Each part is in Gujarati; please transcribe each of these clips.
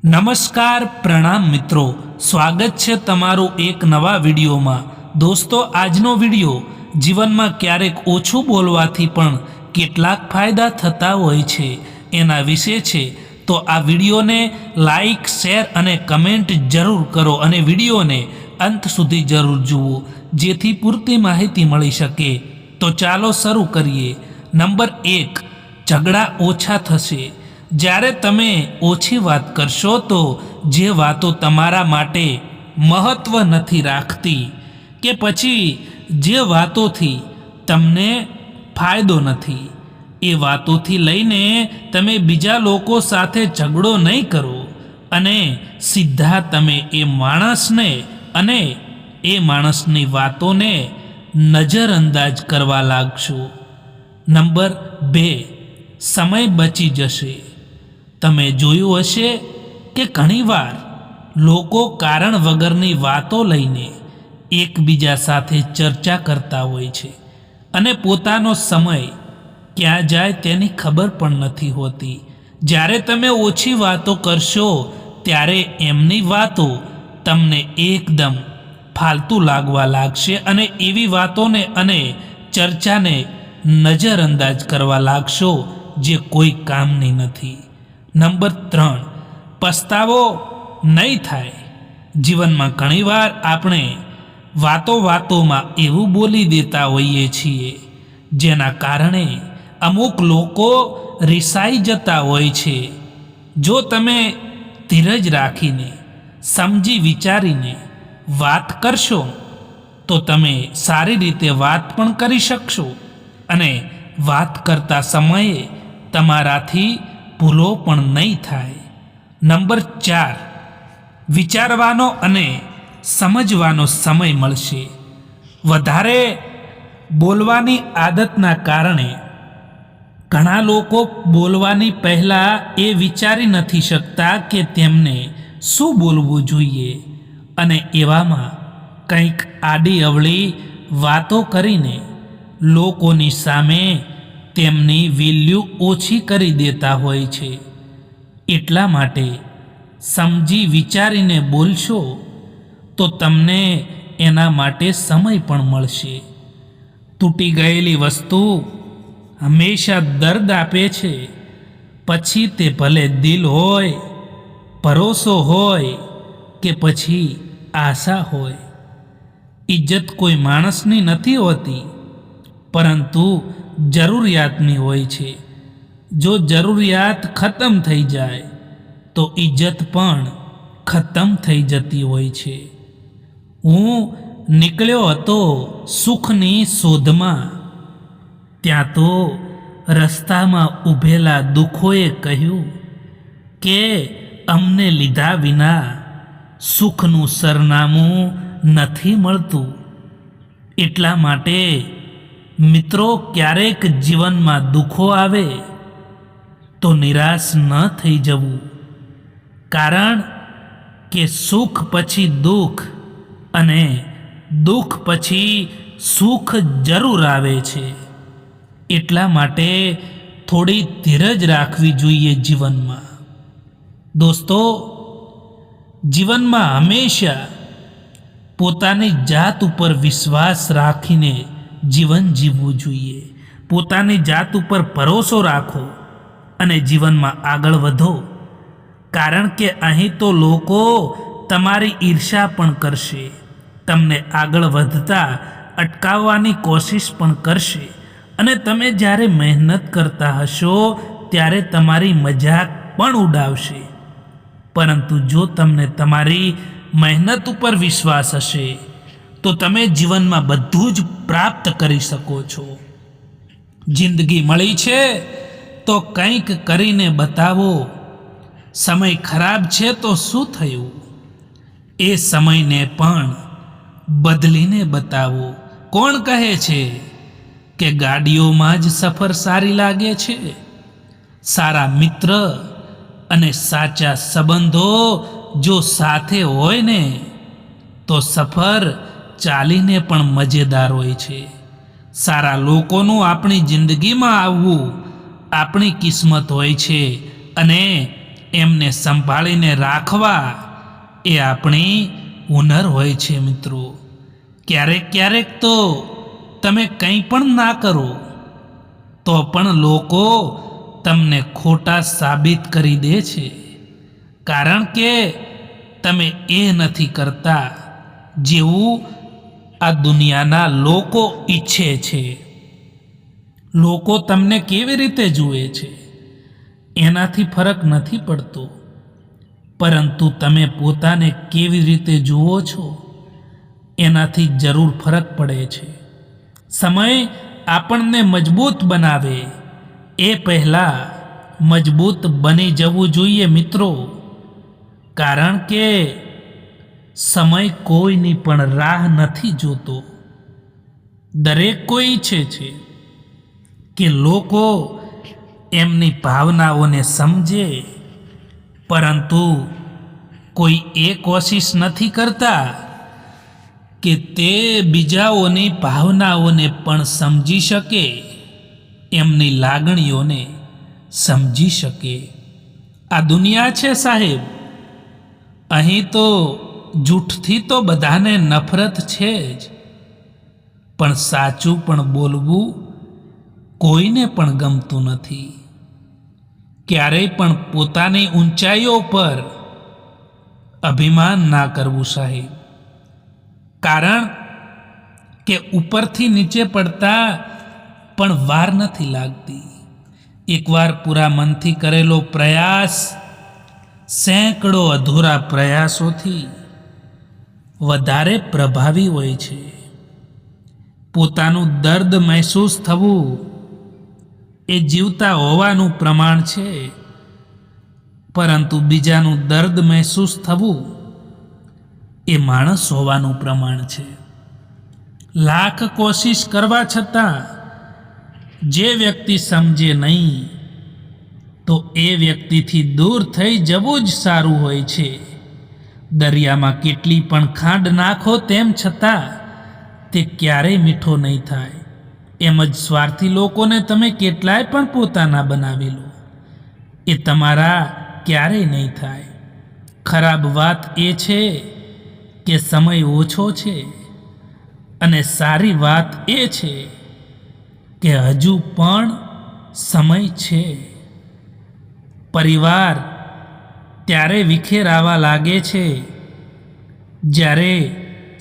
નમસ્કાર પ્રણામ મિત્રો, સ્વાગત છે તમારું એક નવા વિડીયોમાં। દોસ્તો, આજનો વિડીયો જીવનમાં ક્યારેક ઓછું બોલવાથી પણ કેટલાક ફાયદા થતા હોય છે એના વિશે છે। તો આ વિડીયોને લાઈક, શેર અને કમેન્ટ જરૂર કરો અને વિડીયોને અંત સુધી જરૂર જુઓ જેથી પૂરતી માહિતી મળી શકે। તો ચાલો શરૂ કરીએ। નંબર 1, ઝઘડા ઓછા થશે। જ્યારે તમે ઓછી વાત કરશો તો જે વાતો તમારા માટે મહત્વ નથી રાખતી કે પછી જે વાતોથી તમને ફાયદો નથી, એ વાતોથી લઈને તમે બીજા લોકો સાથે ઝઘડો નહીં કરો અને સીધા તમે એ માણસને અને એ માણસની વાતોને નજરઅંદાજ કરવા લાગશો। નંબર 2, સમય બચી જશે। તમે જોયું હશે કે ઘણીવાર લોકો કારણ વગરની વાતો લઈને એકબીજા સાથે ચર્ચા કરતા હોય છે અને પોતાનો સમય ક્યાં જાય તેની ખબર પણ નથી હોતી। જ્યારે તમે ઓછી વાતો કરશો ત્યારે એમની વાતો તમને એકદમ ફાલતુ લાગવા લાગશે અને એવી વાતોને અને ચર્ચાને નજરઅંદાજ કરવા લાગશો જે કોઈ કામની નથી। નંબર 3, પસ્તાવો નહીં થાય। જીવનમાં ઘણીવાર આપણે વાતોમાં એવું બોલી દેતા હોઈએ છીએ જેના કારણે અમુક લોકો રિસાઈ જતા હોય છે। જો તમે ધીરજ રાખીને સમજી વિચારીને વાત કરશો તો તમે સારી રીતે વાત પણ કરી શકશો અને વાત કરતા સમયે તમારાથી ભૂલો પણ નહીં થાય। નંબર 4, વિચારવાનો અને સમજવાનો સમય મળશે। વધારે બોલવાની આદતના કારણે ઘણા લોકો બોલવાની પહેલાં એ વિચારી નથી શકતા કે તેમને શું બોલવું જોઈએ અને એવામાં કંઈક આડી અવળી વાતો કરીને લોકોની સામે તેમની વેલ્યુ ઓછી કરી દેતા હોય છે। એટલા માટે સમજી વિચારીને બોલશો તો તમને એના માટે સમય પણ મળશે। તૂટી ગયેલી વસ્તુ હંમેશા દર્દ આપે છે, પછી તે ભલે દિલ હોય, ભરોસો હોય કે પછી આશા હોય। ઇજ્જત કોઈ માણસની નથી હોતી પરંતુ જરૂરિયાતની હોય છે। જો જરૂરિયાત ખતમ થઈ જાય તો ઇજ્જત પણ ખતમ થઈ જતી હોય છે। હું નીકળ્યો હતો સુખની શોધમાં, ત્યાં તો રસ્તામાં ઊભેલા દુઃખોએ કહ્યું કે અમને લીધા વિના સુખનું સરનામું નથી મળતું। એટલા માટે મિત્રો, ક્યારેક જીવનમાં દુઃખો આવે તો નિરાશ ન થઈ જવું, કારણ કે સુખ પછી દુઃખ અને દુઃખ પછી સુખ જરૂર આવે છે। એટલા માટે થોડી ધીરજ રાખવી જોઈએ જીવનમાં। દોસ્તો, જીવનમાં હંમેશા પોતાની જાત ઉપર વિશ્વાસ રાખીને જીવન જીવવું જોઈએ। પોતાની જાત ઉપર ભરોસો રાખો અને જીવનમાં આગળ વધો, કારણ કે અહીં તો લોકો તમારી ઈર્ષ્યા પણ કરશે, તમને આગળ વધતા અટકાવવાની કોશિશ પણ કરશે અને તમે જ્યારે મહેનત કરતા હશો ત્યારે તમારી મજાક પણ ઉડાવશે। પરંતુ જો તમને તમારી મહેનત ઉપર વિશ્વાસ હશે તો તમે જીવનમાં બધું જ પ્રાપ્ત કરી શકો છો। જિંદગી મળી છે તો કંઈક કરીને બતાવો। સમય ખરાબ છે તો શું થયું, એ સમયને પણ બદલીને બતાવો। કોણ કહે છે કે ગાડીઓમાં જ સફર સારી લાગે છે? સારા મિત્ર અને સાચા સંબંધો જો સાથે હોય ને તો સફર ચાલીને પણ મજેદાર હોય છે। સારા લોકોનું આપણી જિંદગીમાં આવવું આપણી કિસ્મત હોય છે અને એમને સંભાળીને રાખવા એ આપણી હુનર હોય છે મિત્રો. ક્યારેક તો તમે કંઈ પણ ના કરો તો પણ લોકો તમને ખોટા સાબિત કરી દે છે, કારણ કે તમે એ નથી કરતા જેવું આ દુનિયાના લોકો ઈચ્છે છે. લોકો તમને કેવી રીતે જુએ છે એનાથી ફરક નથી પડતો, પરંતુ તમે પોતાને કેવી રીતે જુઓ છો એનાથી જરૂર ફરક પડે છે. સમય આપણને મજબૂત બનાવે એ પહેલાં મજબૂત બની જવું જોઈએ મિત્રો, કારણ કે સમય કોઈની પણ રાહ નથી જોતો. દરેક કોઈ ઈચ્છે છે કે લોકો એમની ભાવનાઓને સમજે, પરંતુ કોઈ એ કોશિશ નથી કરતા કે તે બીજાઓની ભાવનાઓને પણ સમજી શકે, એમની લાગણીઓને સમજી શકે. આ દુનિયા છે સાહેબ, અહીં તો જૂઠથી તો બધાને નફરત છે જ, પણ સાચું પણ બોલવું કોઈને પણ ગમતું નથી. ક્યારેય પણ પોતાની ઊંચાઈઓ પર અભિમાન ના કરવું સાહેબ, કારણ કે ઉપરથી નીચે પડતા પણ વાર નથી લાગતી. એકવાર પૂરા મનથી કરેલો પ્રયાસ સેંકડો અધૂરા પ્રયાસોથી વધારે પ્રભાવી હોય છે. પોતાનું દર્દ મહેસૂસ થવું એ જીવતા હોવાનું પ્રમાણ છે, પરંતુ બીજાનું દર્દ મહેસૂસ થવું એ માણસ હોવાનું પ્રમાણ છે. લાખ કોશિશ કરવા છતાં જે વ્યક્તિ સમજે નહીં તો એ વ્યક્તિથી દૂર થઈ જવું જ સારું હોય છે. દરિયામાં કેટલી પણ ખાંડ નાખો તેમ છતાં તે ક્યારેય મીઠો નહીં થાય. એમ જ સ્વાર્થી લોકોને તમે કેટલાય પણ પોતાના બનાવી લો, એ તમારા ક્યારેય નહીં થાય. ખરાબ વાત એ છે કે સમય ઓછો છે, અને સારી વાત એ છે કે હજુ પણ સમય છે. પરિવાર ત્યારે વિખેરાવા લાગે છે જ્યારે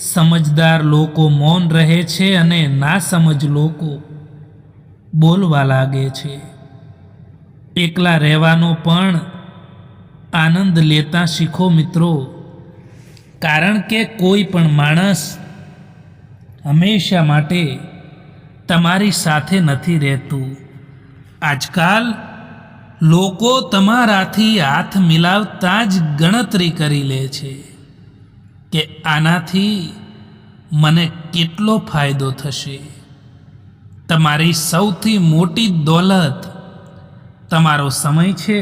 સમજદાર લોકો મૌન રહે છે અને ના સમજ લોકો બોલવા લાગે છે. એકલા રહેવાનો પણ આનંદ લેતા શીખો મિત્રો, કારણ કે કોઈ પણ માણસ હંમેશા માટે તમારી સાથે નથી રહેતું. આજકાલ લોકો તમારાથી હાથ મિલાવતા જ ગણતરી કરી લે છે કે આનાથી મને કેટલો ફાયદો થશે. તમારી સૌથી મોટી દોલત તમારો સમય છે,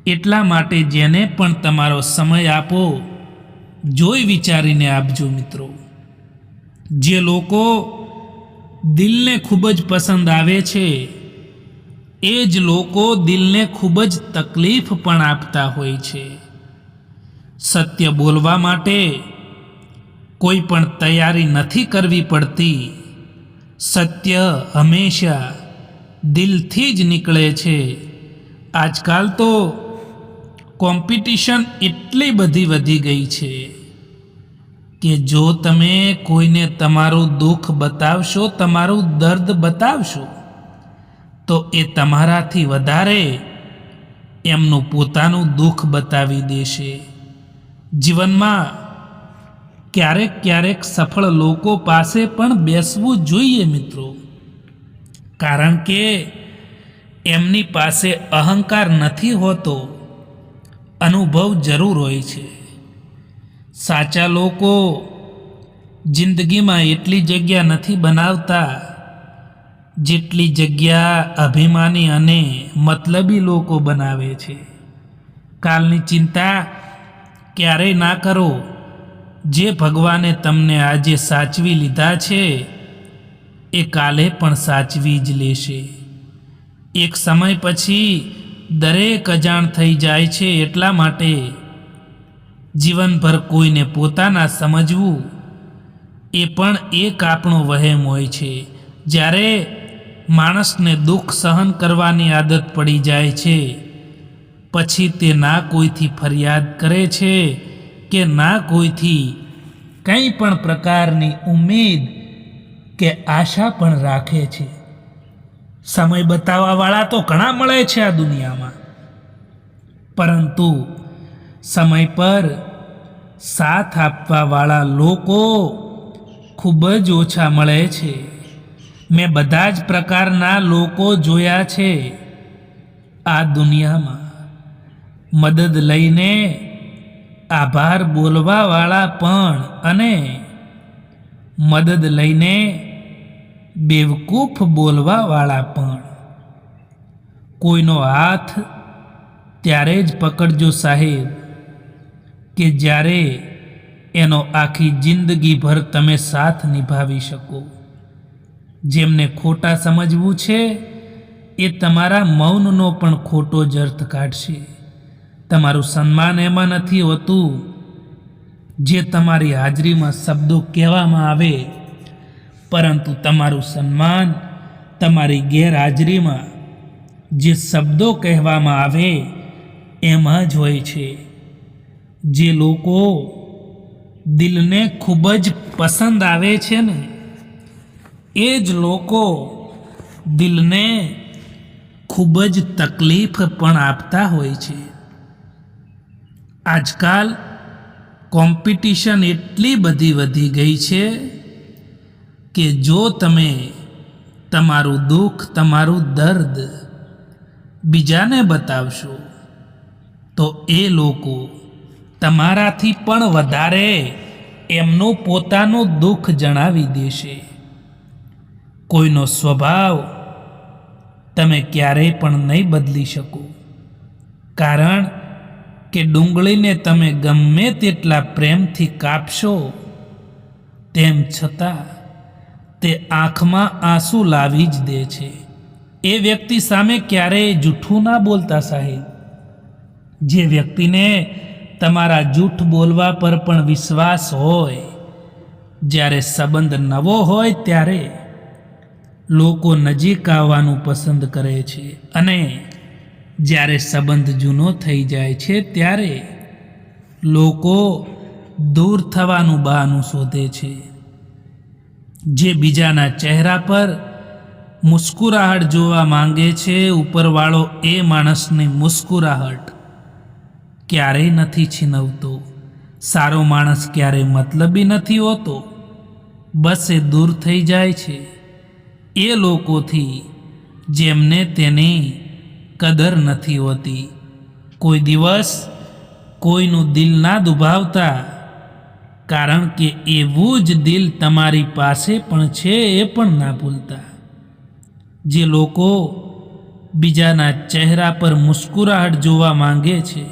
એટલા માટે જેને પણ તમારો સમય આપો જોઈ વિચારીને આપજો મિત્રો. જે લોકો દિલને ખૂબ જ પસંદ આવે છે એ જ લોકો દિલને ખૂબ જ તકલીફ પણ આપતા હોય છે. સત્ય બોલવા માટે કોઈ પણ તૈયારી નથી કરવી પડતી. સત્ય હંમેશા દિલથી જ નીકળે છે. આજકાલ તો કોમ્પિટિશન એટલી બધી વધી ગઈ છે કે જો તમે કોઈને તમારું દુઃખ બતાવશો, તમારું દર્દ બતાવશો, તો એ તમારાથી વધારે એમનું પોતાનું દુઃખ બતાવી દેશે. જીવનમાં ક્યારેક સફળ લોકો પાસે પણ બેસવું જોઈએ મિત્રો, કારણ કે એમની પાસે અહંકાર નથી હોતો, અનુભવ જરૂર હોય છે. સાચા લોકો જિંદગીમાં એટલી જગ્યા નથી બનાવતા જેટલી જગ્યા અભિમાની અને મતલબી લોકો બનાવે છે. કાલની ચિંતા ક્યારેય ના કરો. જે ભગવાને તમને આજે સાચવી લીધા છે એ કાલે પણ સાચવી જ લેશે. એક સમય પછી દરેક અજાણ થઈ જાય છે. એટલા માટે જીવનભર કોઈને પોતાના સમજવું એ પણ એક આપણો વહેમ હોય છે. જ્યારે માણસને દુઃખ સહન કરવાની આદત પડી જાય છે, પછી તે ના કોઈથી ફરિયાદ કરે છે કે ના કોઈથી કંઈ પણ પ્રકારની ઉમ્મીદ કે આશા પણ રાખે છે. સમય બતાવવાવાળા તો ઘણા મળે છે આ દુનિયામાં, પરંતુ સમય પર સાથ આપવાવાળા લોકો ખૂબ જ ઓછા મળે છે. મેં બધા જ પ્રકારના લોકો જોયા છે આ દુનિયામાં. મદદ લઈને આભાર બોલવાવાળા પણ અને મદદ લઈને બેવકૂફ બોલવાવાળા પણ. કોઈનો હાથ ત્યારે જ પકડજો સાહેબ કે જ્યારે એનો આખી જિંદગીભર તમે સાથ નિભાવી શકો. જેમને ખોટા સમજવું છે એ તમારા મૌનનો પણ ખોટો જ અર્થ કાઢશે. તમારું સન્માન એમાં નથી હોતું જે તમારી હાજરીમાં શબ્દો કહેવામાં આવે, પરંતુ તમારું સન્માન તમારી ગેરહાજરીમાં જે શબ્દો કહેવામાં આવે એમાં જ હોય છે. જે લોકો દિલને ખૂબ જ પસંદ આવે છે ને, એ જ લોકો દિલને ખૂબ જ તકલીફ પણ આપતા હોય છે. આજકાલ કોમ્પિટિશન એટલી બધી વધી ગઈ છે કે જો તમે તમારું દુઃખ, તમારું દર્દ બીજાને બતાવશો તો એ લોકો તમારાથી પણ વધારે એમનું પોતાનું દુઃખ જણાવી દેશે. કોઈનો સ્વભાવ તમે ક્યારેય પણ નહીં બદલી શકો, કારણ કે ડુંગળીને તમે ગમે તેટલા પ્રેમથી કાપશો તેમ છતાં તે આંખમાં આંસુ લાવી જ દે છે. એ વ્યક્તિ સામે ક્યારેય જૂઠું ના બોલતા સાહેબ. જે વ્યક્તિને તમારા જૂઠ બોલવા પર પણ વિશ્વાસ હોય, જ્યારે સંબંધ નવો હોય ત્યારે લોકો નજીક આવવાનું પસંદ કરે છે, અને જ્યારે સંબંધ જૂનો થઈ જાય છે ત્યારે લોકો દૂર થવાનું બહાનું શોધે છે. જે બીજાના ચહેરા પર મુસ્કુરાહટ જોવા માંગે છે, ઉપરવાળો એ માણસની મુસ્કુરાહટ ક્યારેય નથી છીનવતો. સારો માણસ ક્યારેય મતલબી નથી હોતો, બસ એ દૂર થઈ જાય છે એ લોકોથી જેમને તેની કદર નથી હોતી. કોઈ દિવસ કોઈનું દિલ ના દુભાવતા, કારણ કે એવું જ દિલ તમારી પાસે પણ છે એ પણ ના ભૂલતા. જે લોકો બીજાના ચહેરા પર મુસ્કુરાહટ જોવા માંગે છે,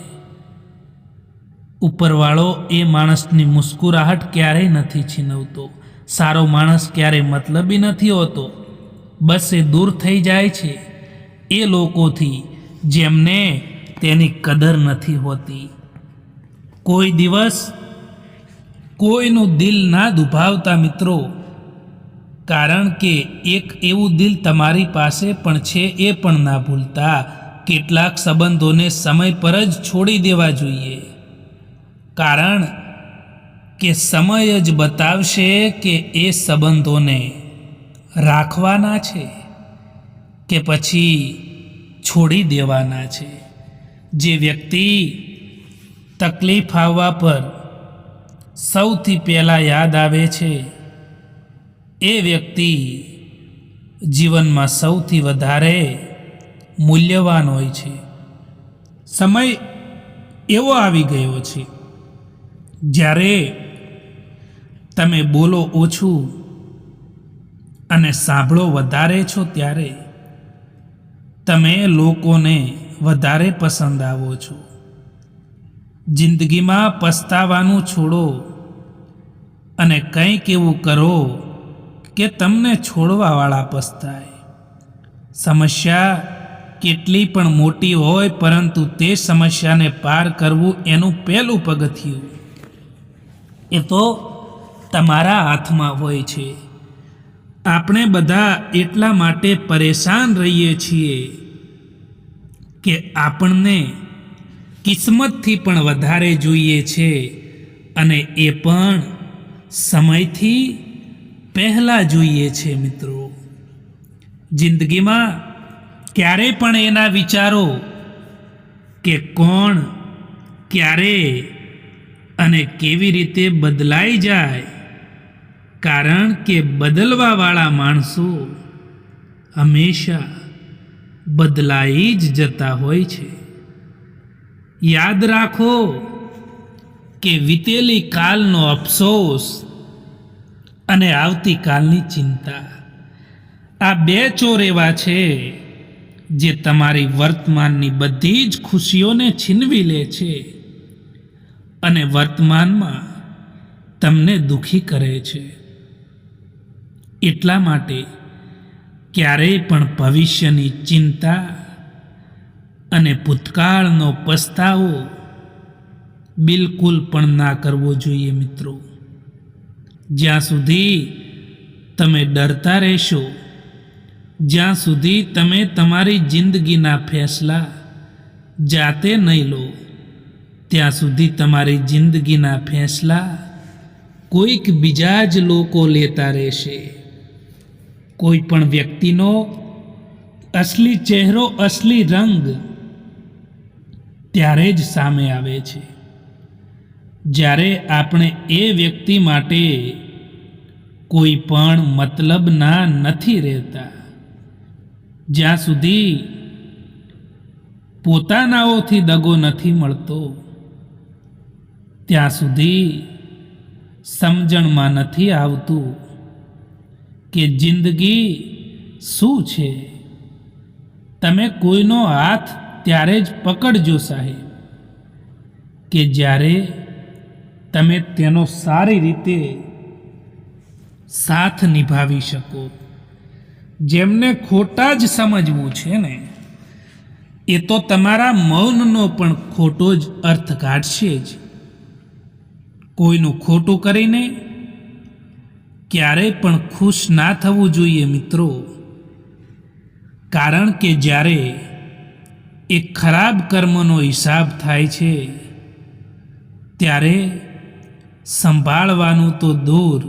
ઉપરવાળો એ માણસની મુસ્કુરાહટ ક્યારેય નથી છીનવતો. સારો માણસ ક્યારેય મતલબી નથી હોતો, બસ એ દૂર થઈ જાય છે એ લોકોથી જેમને તેની કદર નથી હોતી. કોઈ દિવસ કોઈનું દિલ ના દુભાવતા મિત્રો, કારણ કે એક એવું દિલ તમારી પાસે પણ છે એ પણ ના ભૂલતા. કેટલાક સંબંધોને સમય પર જ છોડી દેવા જોઈએ, કારણ કે સમય જ બતાવશે કે એ સંબંધોને રાખવાના છે કે પછી છોડી દેવાના છે. જે વ્યક્તિ તકલીફ આવવા પર સૌથી પહેલાં યાદ આવે છે એ વ્યક્તિ જીવનમાં સૌથી વધારે મૂલ્યવાન હોય છે. સમય એવો આવી ગયો છે જ્યારે તમે બોલો ઓછું અને સાંભળો વધારે છો, ત્યારે તમે લોકોને વધારે પસંદ આવો છો. જિંદગીમાં પસ્તાવાનું છોડો અને કંઈક એવું કરો કે તમને છોડવાવાળા પસ્તાય. સમસ્યા કેટલી પણ મોટી હોય, પરંતુ તે સમસ્યાને પાર કરવું એનું પહેલું પગથિયું એ તો તમારા હાથમાં હોય છે. આપણે બધા એટલા માટે પરેશાન રહીએ છીએ કે આપણને કિસ્મતથી પણ વધારે જોઈએ છે, અને એ પણ સમયથી પહેલાં જોઈએ છે. મિત્રો, જિંદગીમાં ક્યારે પણ એના વિચારો કે કોણ, ક્યારે અને કેવી રીતે બદલાઈ જાય, કારણ કે બદલવાવાળા માણસો હંમેશા બદલાઈ જ જતા હોય છે. યાદ રાખો કે વીતેલી કાલનો અફસોસ અને આવતીકાલની ચિંતા, આ બે ચોર એવા છે જે તમારી વર્તમાનની બધી જ ખુશીઓને છીનવી લે છે અને વર્તમાનમાં તમને દુઃખી કરે છે. એટલા માટે ક્યારેય પણ ભવિષ્યની ચિંતા અને ભૂતકાળનો પસ્તાવો બિલકુલ પણ ના કરવો જોઈએ. મિત્રો, જ્યાં સુધી તમે ડરતા રહેશો, જ્યાં સુધી તમે તમારી જિંદગીના ફેસલા જાતે નહીં લો, ત્યાં સુધી તમારી જિંદગીના ફેસલા કોઈક બીજા જ લોકો લેતા રહેશે. કોઈ પણ વ્યક્તિનો અસલી ચહેરો, અસલી રંગ ત્યારે જ સામે આવે છે જ્યારે આપણે એ વ્યક્તિ માટે કોઈ પણ મતલબના નથી રહેતા. જ્યાં સુધી પોતાનાઓથી દગો નથી મળતો, ત્યાં સુધી સમજણમાં નથી આવતું કે જિંદગી શું છે. તમે કોઈનો હાથ ત્યારે જ પકડજો સાહેબ કે જ્યારે તમે તેનો સારી રીતે સાથ નિભાવી શકો. જેમને ખોટા જ સમજવું છે ને, એ તો તમારા મૌનનો પણ ખોટો જ અર્થ કાઢશે જ. કોઈનું ખોટું કરીને ક્યારેય પણ ખુશ ના થવું જોઈએ. મિત્રો, કારણ કે જ્યારે એક ખરાબ કર્મનો હિસાબ થાય છે, ત્યારે સંભાળવાનું તો દૂર,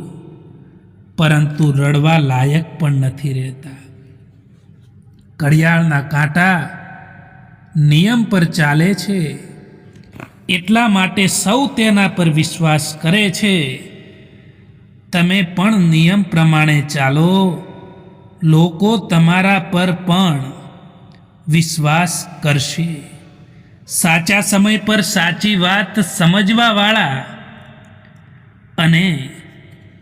પરંતુ રડવા લાયક પણ નથી રહેતા. ઘડિયાળના કાંટા નિયમ પર ચાલે છે, એટલા માટે સૌ તેના પર વિશ્વાસ કરે છે. તમે પણ નિયમ પ્રમાણે ચાલો, લોકો તમારા પર પણ વિશ્વાસ કરશે. સાચા સમય પર સાચી વાત સમજવાવાળા અને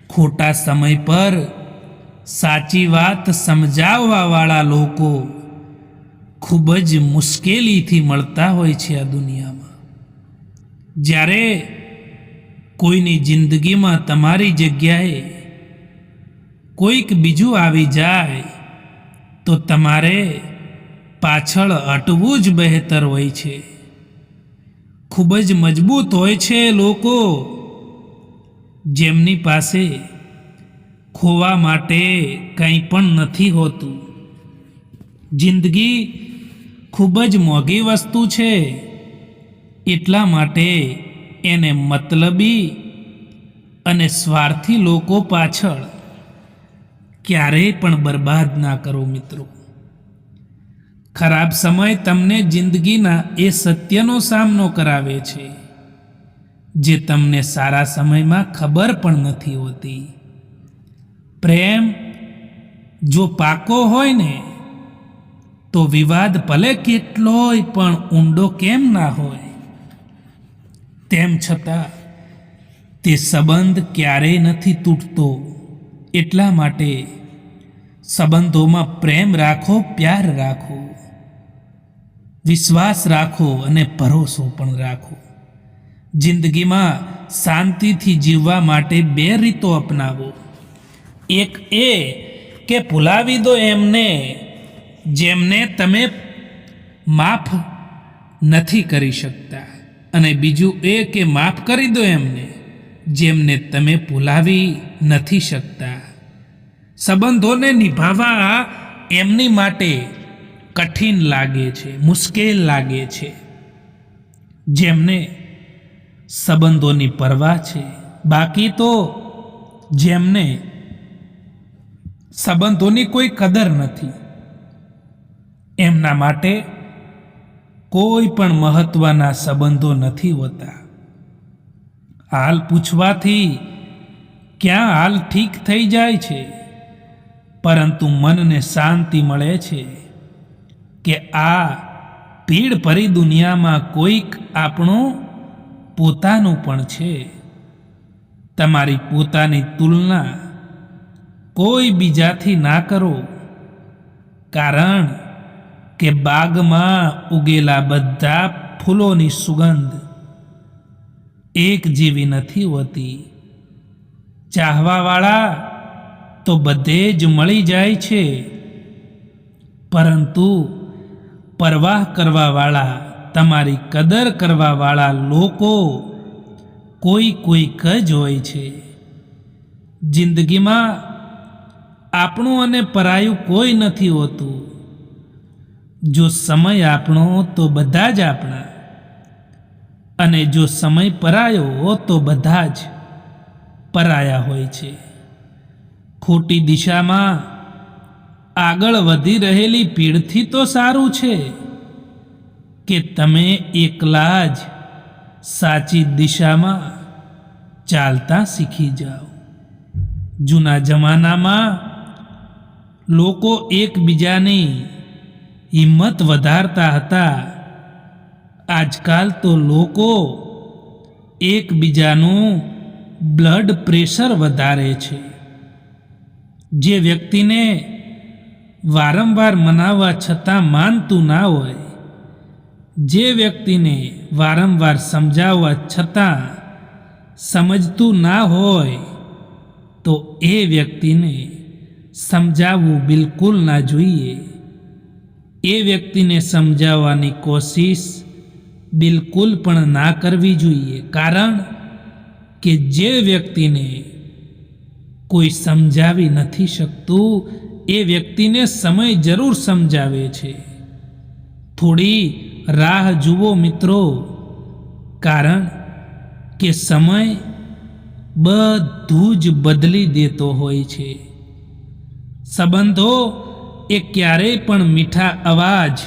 ખોટા સમય પર સાચી વાત સમજાવવાવાળા લોકો ખૂબ જ મુશ્કેલીથી મળતા હોય છે આ દુનિયામાં. જ્યારે કોઈની જિંદગીમાં તમારી જગ્યાએ કોઈક બીજું આવી જાય તો તમારે પાછળ હટવું જ બહેતર હોય છે. ખૂબ જ મજબૂત હોય છે લોકો જેમની પાસે ખોવા માટે કંઈ પણ નથી હોતું. જિંદગી ખૂબ જ મોંઘી વસ્તુ છે, એટલા માટે એને મતલબી અને સ્વાર્થી લોકો પાછળ ક્યારેય પણ બરબાદ ના કરો. મિત્રો, ખરાબ સમય તમને જિંદગીના એ સત્યનો સામનો કરાવે છે જે તમને સારા સમયમાં ખબર પણ નથી હોતી. પ્રેમ જો પાકો હોય ને, તો વિવાદ ભલે કેટલોય પણ ઊંડો કેમ ના હોય, તેમ છતાં તે સંબંધ ક્યારેય નથી તૂટતો. એટલા માટે સંબંધોમાં પ્રેમ રાખો, પ્યાર રાખો, વિશ્વાસ રાખો અને ભરોસો પણ રાખો. જિંદગીમાં શાંતિથી જીવવા માટે બે રીતો અપનાવો. એક એ કે ભૂલાવી દો એમને જેમને તમે માફ નથી કરી શકતા, અને બીજું એ કે માફ કરી દો એમને જેમને તમે ભૂલાવી નથી શકતા. સંબંધોને નિભાવવા એમની માટે કઠિન લાગે છે, મુશ્કેલ લાગે છે. જેમને સંબંધોની પરવા છે, બાકી તો જેમને સંબંધોની કોઈ કદર નથી, એમના માટે કોઈ પણ મહત્વના સંબંધો નથી હોતા. હાલ પૂછવાથી ક્યાં હાલ ઠીક થઈ જાય છે, પરંતુ મનને શાંતિ મળે છે કે આ ભીડ ભરી દુનિયામાં કોઈક આપણું પોતાનું પણ છે. તમારી પોતાની તુલના કોઈ બીજાથી ના કરો, કારણ કે બાગમાં ઉગેલા બધા ફૂલોની સુગંધ એક જેવી નથી હોતી. ચાહવાવાળા તો બધે જ મળી જાય છે, પરંતુ પરવાહ કરવાવાળા, તમારી કદર કરવાવાળા લોકો કોઈક જ હોય છે. જિંદગીમાં આપણું અને પરાયું કોઈ નથી હોતું. જો સમય આપણો તો બધા જ આપણા, અને જો સમય પરાયો તો બધા જ પરાયા હોય છે. ખોટી દિશામાં આગળ વધી રહેલી ભીડથી તો સારું છે કે તમે એકલા જ સાચી દિશામાં ચાલતા શીખી જાઓ. જૂના જમાનામાં લોકો એકબીજાની હિંમત વધારતા હતા. આજકાલ તો લોકો એકબીજાનું બ્લડ પ્રેશર વધારે છે. જે વ્યક્તિને વારંવાર મનાવવા છતાં માનતું ના હોય, જે વ્યક્તિને વારંવાર સમજાવવા છતાં સમજતું ના હોય, તો એ વ્યક્તિને સમજાવવું બિલકુલ ના જોઈએ. એ વ્યક્તિને સમજાવવાની કોશિશ બિલકુલ પણ ના કરવી જોઈએ, કારણ કે જે વ્યક્તિને કોઈ સમજાવી નથી શકતું, એ વ્યક્તિને સમય જરૂર સમજાવે છે. થોડી રાહ જુઓ મિત્રો, કારણ કે સમય બધું જ બદલી દેતો હોય છે. સંબંધો એ ક્યારેય પણ મીઠા અવાજ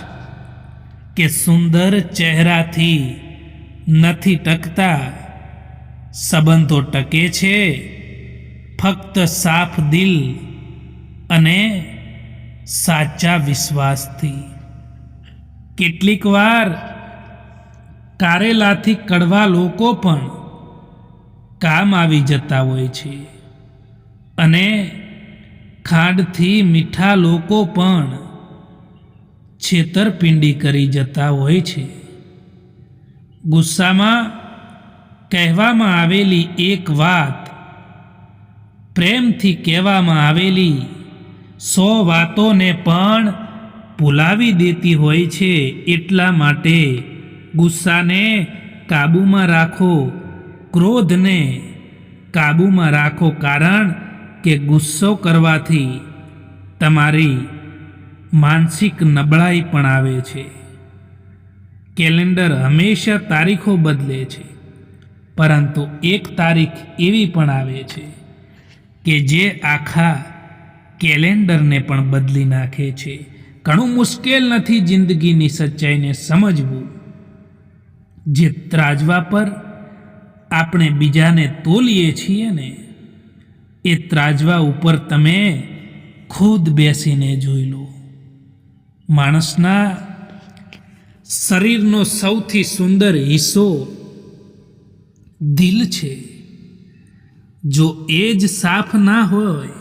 કે સુંદર ચહેરાથી નથી ટકતા. સંબંધો ટકે છે ફક્ત સાફ દિલ અને સાચા વિશ્વાસથી. કેટલીક વાર કારેલાથી કડવા લોકો પણ કામ આવી જતા હોય છે, અને ખાંડથી મીઠા લોકો પણ છેતરપિંડી કરી જતા હોય છે. ગુસ્સામાં કહેવામાં આવેલી એક વાત પ્રેમથી કહેવામાં આવેલી 100 વાતોને પણ ભૂલાવી દેતી હોય છે. એટલા માટે ગુસ્સાને કાબૂમાં રાખો, ક્રોધને કાબૂમાં રાખો, કારણ કે ગુસ્સો કરવાથી તમારી માનસિક નબળાઈ પણ આવે છે. કેલેન્ડર હંમેશા તારીખો બદલે છે, પરંતુ એક તારીખ એવી પણ આવે છે કે જે આખા કેલેન્ડરને પણ બદલી નાખે છે. ઘણું મુશ્કેલ નથી જિંદગીની સચ્ચાઈને સમજવું. જે ત્રાજવા પર આપણે બીજાને તોલીએ છીએ ને, એ ત્રાજવા ઉપર તમે ખુદ બેસીને જોઈ લો. માણસના શરીરનો સૌથી સુંદર હિસ્સો દિલ છે. જો એ જ સાફ ના હોય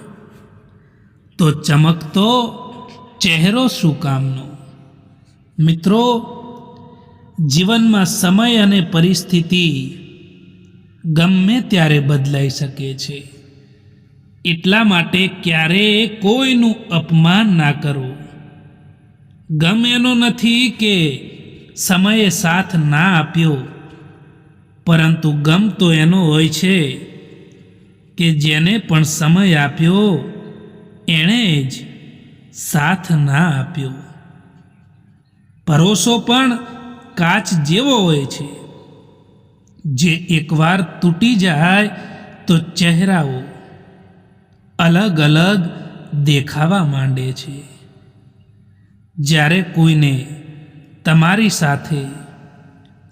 તો ચમકતો ચહેરો શું કામનો? મિત્રો, જીવનમાં સમય અને પરિસ્થિતિ ગમે ત્યારે બદલાઈ શકે છે. એટલા માટે ક્યારેય કોઈનું અપમાન ના કરો. ગમ એનો નથી કે સમયે સાથ ના આપ્યો, પરંતુ ગમ તો એનો હોય છે કે જેને પણ સમય આપ્યો એણે જ સાથ ના આપ્યો. ભરોસો પણ કાચ જેવો હોય છે, જે એકવાર તૂટી જાય તો ચહેરાઓ અલગ અલગ દેખાવા માંડે છે. જ્યારે કોઈને તમારી સાથે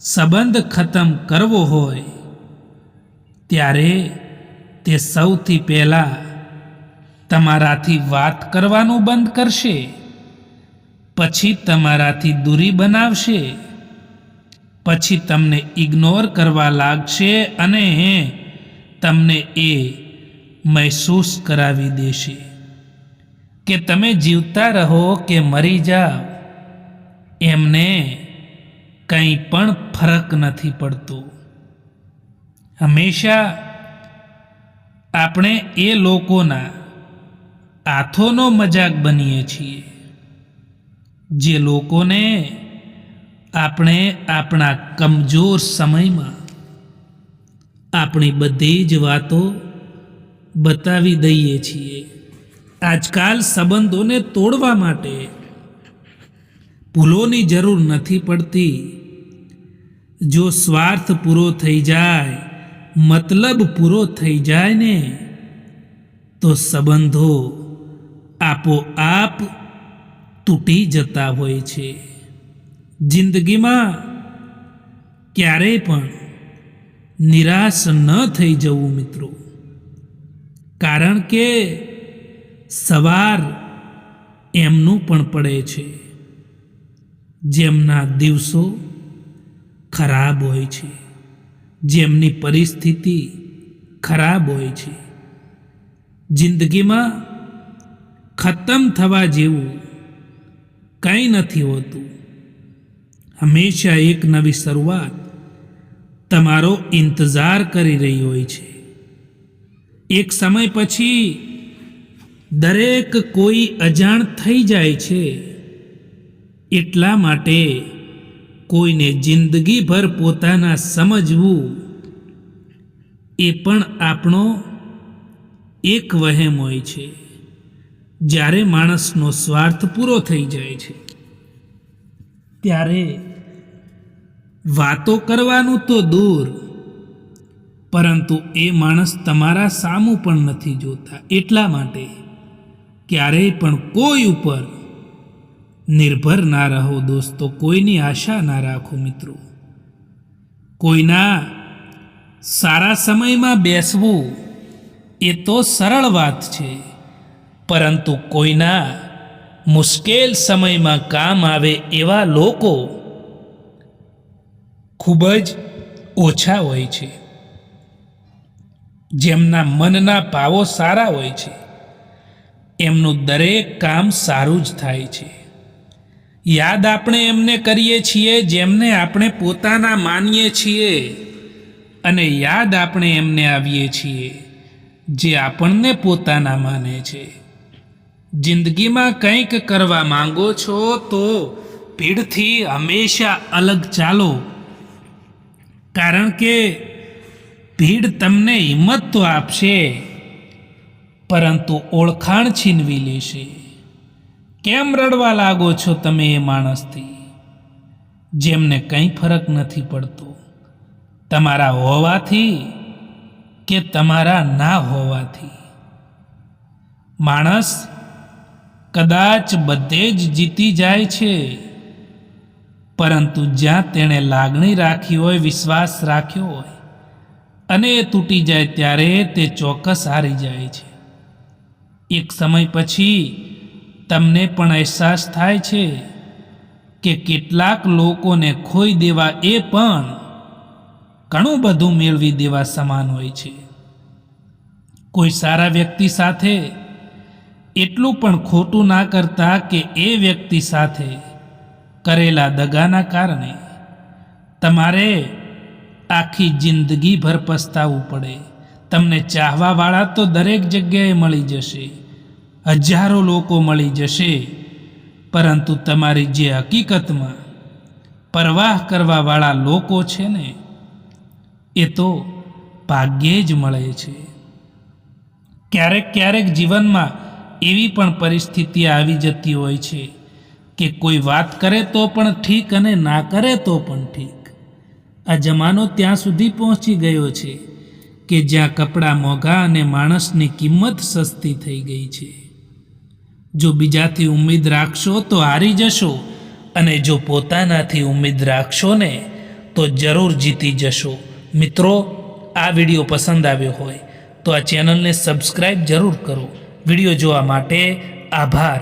સંબંધ ખતમ કરવો હોય ત્યારે તે સૌથી પહેલાં તમારાથી વાત કરવાનું બંધ કરશે, પછી તમારાથી દૂરી બનાવશે, પછી તમને ઇગ્નોર કરવા લાગશે અને તમને એ મહેસૂસ કરાવી દેશે કે તમે જીવતા રહો કે મરી જાઓ, એમને કંઈ પણ ફરક નથી પડતો. હંમેશા આપણે એ લોકોના હાથોનો મજાક બનીએ છીએ જે લોકોને આપણે આપણા કમજોર સમયમાં આપણી બધી જ વાતો બતાવી દઈએ છીએ. આજકાલ સંબંધોને તોડવા માટે ભૂલોની જરૂર નથી પડતી. જો સ્વાર્થ પૂરો થઈ જાય, મતલબ પૂરો થઈ જાય ને, તો સંબંધો આપોઆપ તૂટી જતા હોય છે. જિંદગીમાં ક્યારેય પણ નિરાશ ન થઈ જવું મિત્રો, કારણ કે સવાર એમનું પણ પડે છે જેમના દિવસો ખરાબ હોય છે, જેમની પરિસ્થિતિ ખરાબ હોય છે. જિંદગીમાં ખતમ થવા જેવું કંઈ નથી હોતું. હંમેશા એક નવી શરૂઆત તમારો ઇંતજાર કરી રહી હોય છે. એક સમય પછી દરેક કોઈ અજાણ થઈ જાય છે, એટલા માટે કોઈને જિંદગીભર પોતાના સમજવું એ પણ આપણો એક વહેમ હોય છે. જ્યારે માણસનો સ્વાર્થ પૂરો થઈ જાય છે ત્યારે વાતો કરવાનું તો દૂર, પરંતુ એ માણસ તમારા સામું પણ નથી જોતા. એટલા માટે ક્યારેય પણ કોઈ ઉપર નિર્ભર ના રહો દોસ્તો, કોઈની આશા ના રાખો મિત્રો. કોઈના સારા સમયમાં બેસવું એ તો સરળ વાત છે, પરંતુ કોઈના મુશ્કેલ સમયમાં કામ આવે એવા લોકો ખૂબ જ ઓછા હોય છે. જેમના મનના ભાવો સારા હોય છે એમનું દરેક કામ સારું જ થાય છે. યાદ આપણે એમને કરીએ છીએ જેમને આપણે પોતાના માનીએ છીએ, અને યાદ આપણે એમને આવીએ છીએ જે આપણને પોતાના માને છે. જિંદગીમાં કંઈક કરવા માંગો છો તો ભીડથી હંમેશા અલગ ચાલો, કારણ કે ભીડ તમને હિંમત તો આપશે પરંતુ ઓળખાણ છીનવી લેશે. કેમ રડવા લાગો છો તમે એ માણસથી જેમને કંઈ ફરક નથી પડતો તમારા હોવાથી કે તમારા ના હોવાથી? માણસ કદાચ બધે જ જીતી જાય છે, પરંતુ જ્યાં તેણે લાગણી રાખી હોય, વિશ્વાસ રાખ્યો હોય અને એ તૂટી જાય ત્યારે તે ચોક્કસ હારી જાય છે. એક સમય પછી તમને પણ અહેસાસ થાય છે કે કેટલાક લોકોને ખોઈ દેવા એ પણ ઘણું બધું મેળવી દેવા સમાન હોય છે. કોઈ સારા વ્યક્તિ સાથે એટલું પણ ખોટું ના કરતા કે એ વ્યક્તિ સાથે કરેલા દગાના કારણે તમારે આખી જિંદગીભર પસ્તાવવું પડે. તમને ચાહવાવાળા તો દરેક જગ્યાએ મળી જશે, હજારો લોકો મળી જશે, પરંતુ તમારી જે હકીકતમાં પરવાહ કરવાવાળા લોકો છે ને, એ તો ભાગ્યે જ મળે છે. ક્યારેક જીવનમાં એવી પણ પરિસ્થિતિ આવી જતી હોય છે કે કોઈ વાત કરે તો પણ ઠીક અને ના કરે તો પણ ઠીક. આ જમાનો ત્યાં સુધી પહોંચી ગયો છે કે જ્યાં કપડાં મોંઘા અને માણસની કિંમત સસ્તી થઈ ગઈ છે. જો બીજાથી ઉમ્મીદ રાખશો તો હારી જશો, અને જો પોતાનાથી ઉમ્મીદ રાખશો ને તો જરૂર જીતી જશો. મિત્રો, આ વિડીયો પસંદ આવ્યો હોય તો આ ચેનલને સબસ્ક્રાઈબ જરૂર કરો. વિડીયો જોવા માટે આભાર.